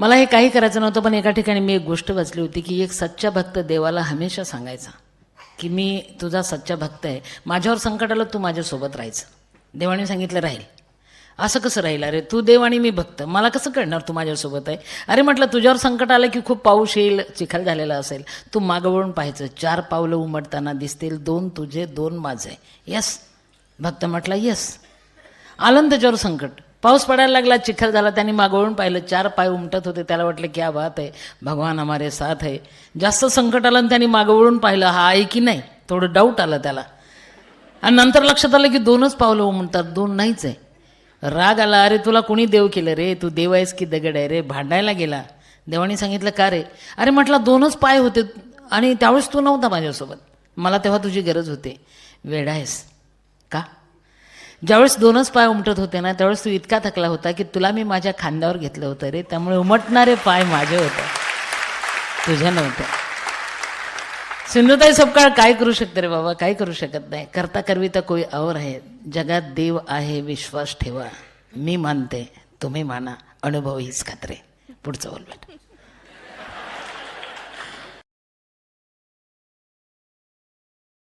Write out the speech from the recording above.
मला हे काही करायचं नव्हतं, पण एका ठिकाणी मी एक गोष्ट वाचली होती की एक सच्चा भक्त देवाला हमेशा सांगायचा की मी तुझा सच्चा भक्त आहे, माझ्यावर संकट आलं तू माझ्यासोबत राहायचं. देवाने सांगितलं राहील. असं कसं राहील? अरे तू देव आणि मी भक्त, मला कसं कळणार तू माझ्यासोबत आहे? अरे म्हटलं तुझ्यावर संकट आलं की खूप पाऊस येईल, चिखल झालेला असेल, तू मागं वळून पाहायचं, 4 पावलं उमटताना दिसतील, 2 तुझे 2 माझे. यस. भक्त म्हटला यस. आलं ना त्याच्यावर संकट, पाऊस पडायला लागला, चिखल झाला, त्यांनी मागवळून पाहिलं, 4 पाय उमटत होते. त्याला वाटलं क्या बात आहे, भगवान हमारे साथ है. जास्त संकट आलं आणि त्यांनी मागवळून पाहिलं, हा आहे की नाही, थोडं डाऊट आलं त्याला. आणि नंतर लक्षात आलं की 2च पावलं उमटतात, 2 नाहीच आहे. राग आला, अरे तुला कोणी देव केलं रे, तू देव आहेस की दगड आहे रे? भांडायला गेला. देवाने सांगितलं का रे? अरे म्हटलं 2च पाय होते आणि त्यावेळेस तू नव्हता माझ्यासोबत, मला तेव्हा तुझी गरज होती. वेडा आहेस का? ज्यावेळेस 2च पाय उमटत होते ना, त्यावेळेस तू इतका थकला होता की तुला मी माझ्या खांद्यावर घेतलं होतं रे, त्यामुळे उमटणारे पाय माझे होते, तुझ्या नव्हत्या. सिंधुताई सपकाळ काय करू शकते रे बाबा? काय करू शकत नाही. करता करविता कोई और है, जगात देव आहे विश्वास ठेवा. मी मानते, तुम्ही माना, अनुभव हीच खात्री. पुढचं बोल बेटा.